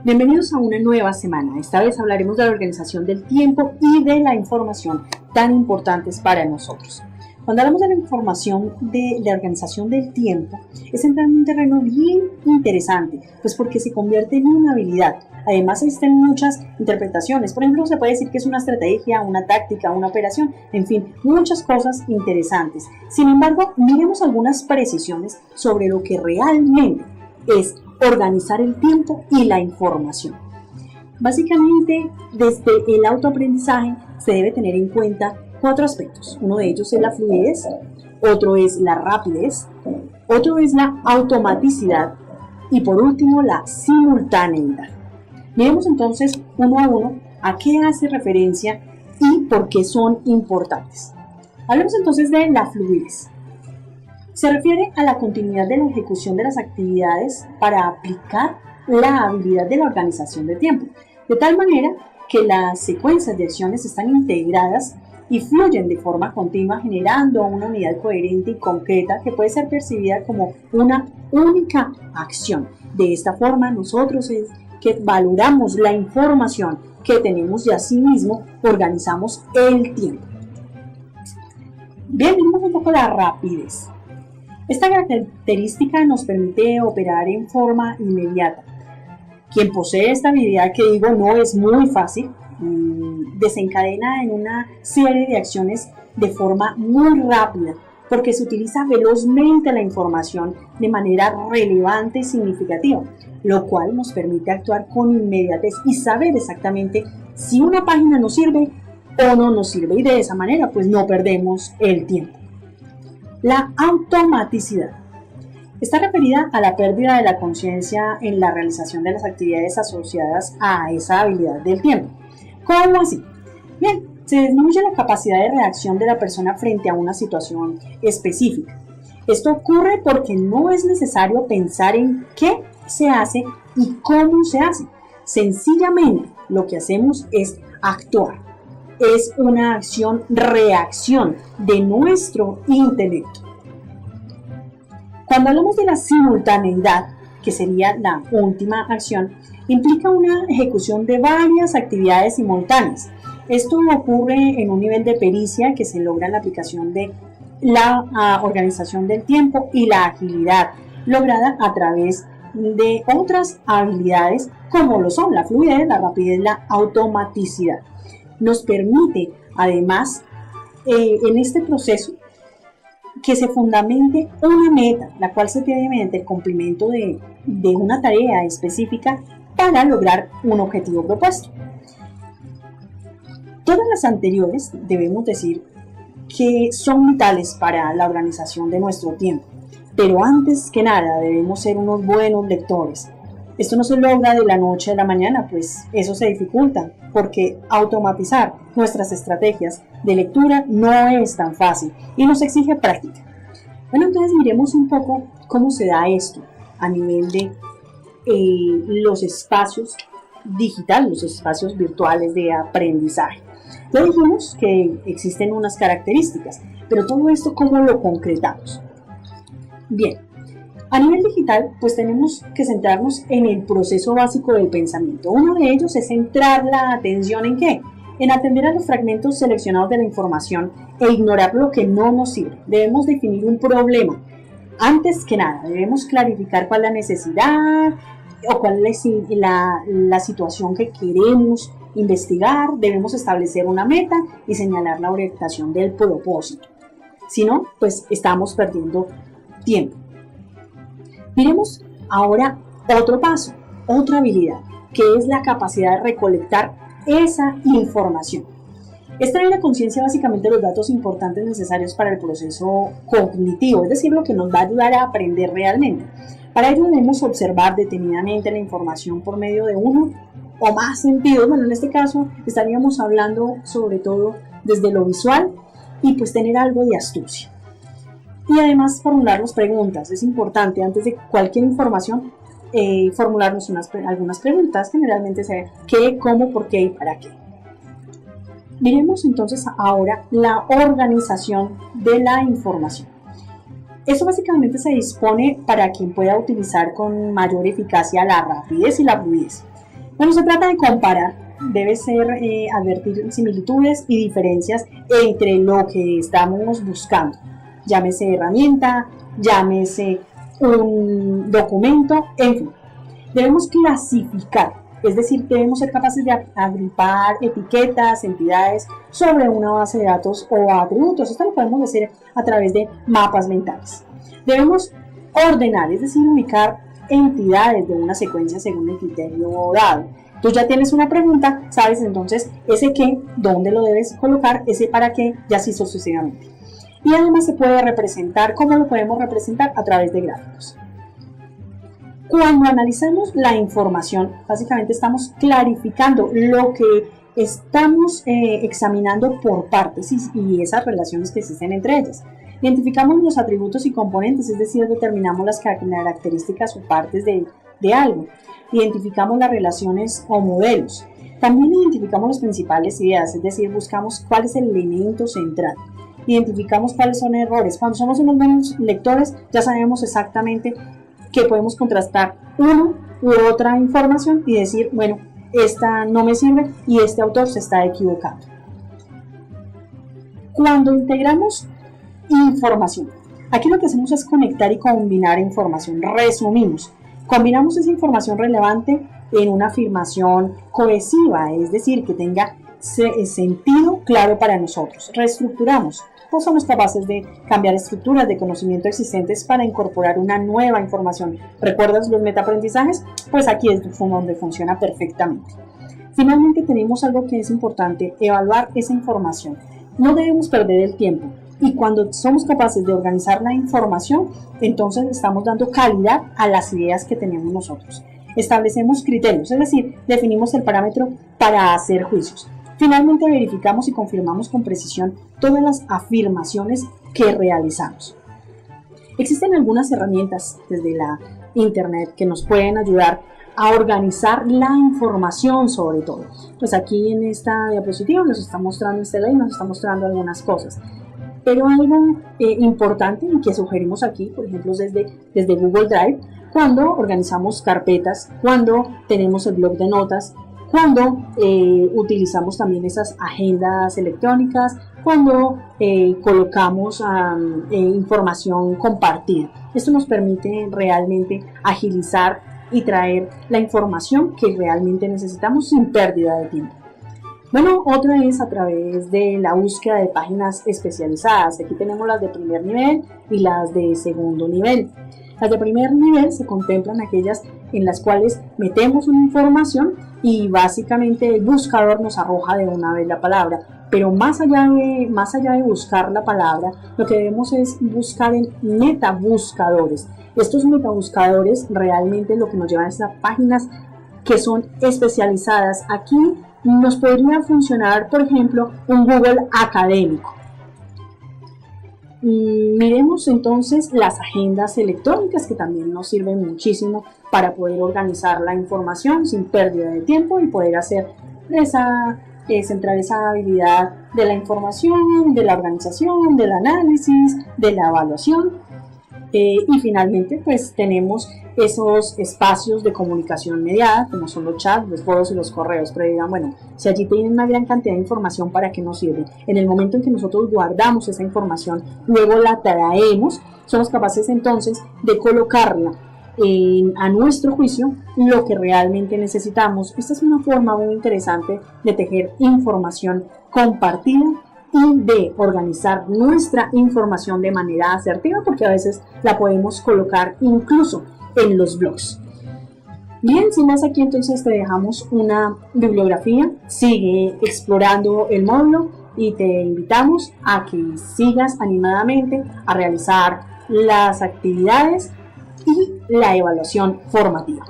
Bienvenidos a una nueva semana. Esta vez hablaremos de la organización del tiempo y de la información tan importantes para nosotros. Cuando hablamos de la información de la organización del tiempo, es entrar en un terreno bien interesante, pues porque se convierte en una habilidad. Además existen muchas interpretaciones. Por ejemplo, se puede decir que es una estrategia, una táctica, una operación, en fin, muchas cosas interesantes. Sin embargo, miremos algunas precisiones sobre lo que realmente es organizar el tiempo y la información. Básicamente, desde el autoaprendizaje se debe tener en cuenta 4 aspectos. Uno de ellos es la fluidez, otro es la rapidez, otro es la automaticidad y por último la simultaneidad. Miremos entonces uno a uno a qué hace referencia y por qué son importantes. Hablemos entonces de la fluidez. Se refiere a la continuidad de la ejecución de las actividades para aplicar la habilidad de la organización de tiempo, de tal manera que las secuencias de acciones están integradas y fluyen de forma continua, generando una unidad coherente y concreta que puede ser percibida como una única acción. De esta forma, nosotros es que valoramos la información que tenemos y asimismo organizamos el tiempo. Bien, vemos un poco la rapidez. Esta característica nos permite operar en forma inmediata. Quien posee esta habilidad, que digo no es muy fácil, desencadena en una serie de acciones de forma muy rápida, porque se utiliza velozmente la información de manera relevante y significativa, lo cual nos permite actuar con inmediatez y saber exactamente si una página nos sirve o no nos sirve, y de esa manera pues no perdemos el tiempo. La automaticidad está referida a la pérdida de la conciencia en la realización de las actividades asociadas a esa habilidad del tiempo. ¿Cómo así? Bien, se disminuye la capacidad de reacción de la persona frente a una situación específica. Esto ocurre porque no es necesario pensar en qué se hace y cómo se hace. Sencillamente, lo que hacemos es actuar. Es una acción-reacción de nuestro intelecto. Cuando hablamos de la simultaneidad, que sería la última acción, implica una ejecución de varias actividades simultáneas. Esto ocurre en un nivel de pericia que se logra en la aplicación de la organización del tiempo y la agilidad, lograda a través de otras habilidades como lo son la fluidez, la rapidez, la automaticidad. Nos permite, además, en este proceso, que se fundamente una meta, la cual se tiene mediante el cumplimiento de una tarea específica para lograr un objetivo propuesto. Todas las anteriores debemos decir que son vitales para la organización de nuestro tiempo, pero antes que nada debemos ser unos buenos lectores. Esto no se logra de la noche a la mañana, pues eso se dificulta, porque automatizar nuestras estrategias de lectura no es tan fácil y nos exige práctica. Bueno, entonces miremos un poco cómo se da esto a nivel de los espacios digitales, los espacios virtuales de aprendizaje. Ya dijimos que existen unas características, pero todo esto, ¿cómo lo concretamos? Bien. A nivel digital, pues tenemos que centrarnos en el proceso básico del pensamiento. Uno de ellos es centrar la atención ¿en qué? En atender a los fragmentos seleccionados de la información e ignorar lo que no nos sirve. Debemos definir un problema. Antes que nada, debemos clarificar cuál es la necesidad o cuál es la situación que queremos investigar. Debemos establecer una meta y señalar la orientación del propósito. Si no, pues estamos perdiendo tiempo. Miremos ahora otro paso, otra habilidad, que es la capacidad de recolectar esa información. Esta es la conciencia básicamente de los datos importantes necesarios para el proceso cognitivo, es decir, lo que nos va a ayudar a aprender realmente. Para ello debemos observar detenidamente la información por medio de uno o más sentidos. Bueno, en este caso estaríamos hablando sobre todo desde lo visual y pues tener algo de astucia. Y además formularnos preguntas. Es importante antes de cualquier información formularnos algunas preguntas. Generalmente se qué, cómo, por qué y para qué. Miremos entonces ahora la organización de la información. Esto básicamente se dispone para quien pueda utilizar con mayor eficacia la rapidez y la fluidez. Bueno, se trata de comparar, debe ser advertir similitudes y diferencias entre lo que estamos buscando, llámese herramienta, llámese un documento, en fin. Debemos clasificar, es decir, debemos ser capaces de agrupar etiquetas, entidades sobre una base de datos o atributos. Esto lo podemos hacer a través de mapas mentales. Debemos ordenar, es decir, ubicar entidades de una secuencia según el criterio dado. Tú ya tienes una pregunta, sabes entonces ese qué, dónde lo debes colocar, ese para qué, y así sucesivamente. Y además se puede representar, ¿cómo lo podemos representar? A través de gráficos. Cuando analizamos la información, básicamente estamos clarificando lo que estamos examinando por partes y esas relaciones que existen entre ellas. Identificamos los atributos y componentes, es decir, determinamos las características o partes de algo. Identificamos las relaciones o modelos. También identificamos las principales ideas, es decir, buscamos cuál es el elemento central. Identificamos cuáles son errores. Cuando somos unos buenos lectores, ya sabemos exactamente que podemos contrastar una u otra información y decir, bueno, esta no me sirve y este autor se está equivocando. Cuando integramos información, aquí lo que hacemos es conectar y combinar información. Resumimos, combinamos esa información relevante en una afirmación cohesiva, es decir, que tenga sentido claro para nosotros. Reestructuramos, pues somos capaces de cambiar estructuras de conocimiento existentes para incorporar una nueva información. ¿Recuerdas los metaaprendizajes? Pues aquí es donde funciona perfectamente. Finalmente tenemos algo que es importante, evaluar esa información. No debemos perder el tiempo. Y cuando somos capaces de organizar la información, entonces estamos dando calidad a las ideas que tenemos nosotros. Establecemos criterios, es decir, definimos el parámetro para hacer juicios. Finalmente verificamos y confirmamos con precisión todas las afirmaciones que realizamos. Existen algunas herramientas desde la internet que nos pueden ayudar a organizar la información sobre todo. Pues aquí en esta diapositiva nos está mostrando este link, nos está mostrando algunas cosas. Pero algo importante y que sugerimos aquí, por ejemplo, desde Google Drive, cuando organizamos carpetas, cuando tenemos el blog de notas, cuando utilizamos también esas agendas electrónicas, cuando colocamos información compartida. Esto nos permite realmente agilizar y traer la información que realmente necesitamos sin pérdida de tiempo. Bueno, otra es a través de la búsqueda de páginas especializadas. Aquí tenemos las de primer nivel y las de segundo nivel. Las de primer nivel se contemplan aquellas en las cuales metemos una información y básicamente el buscador nos arroja de una vez la palabra. Pero más allá de buscar la palabra, lo que debemos es buscar en metabuscadores. Estos metabuscadores realmente lo que nos llevan es a páginas que son especializadas. Aquí nos podría funcionar, por ejemplo, un Google académico. Miremos entonces las agendas electrónicas que también nos sirven muchísimo para poder organizar la información sin pérdida de tiempo y poder hacer centrar esa habilidad de la información, de la organización, del análisis, de la evaluación. Y finalmente pues tenemos esos espacios de comunicación mediada como son los chats, los foros y los correos, pero digan, bueno, si allí tienen una gran cantidad de información, ¿para qué nos sirve? En el momento en que nosotros guardamos esa información, luego la traemos, somos capaces entonces de colocarla a nuestro juicio lo que realmente necesitamos. Esta es una forma muy interesante de tejer información compartida y de organizar nuestra información de manera asertiva, porque a veces la podemos colocar incluso en los blogs. Bien, sin más aquí entonces te dejamos una bibliografía, sigue explorando el módulo y te invitamos a que sigas animadamente a realizar las actividades y la evaluación formativa.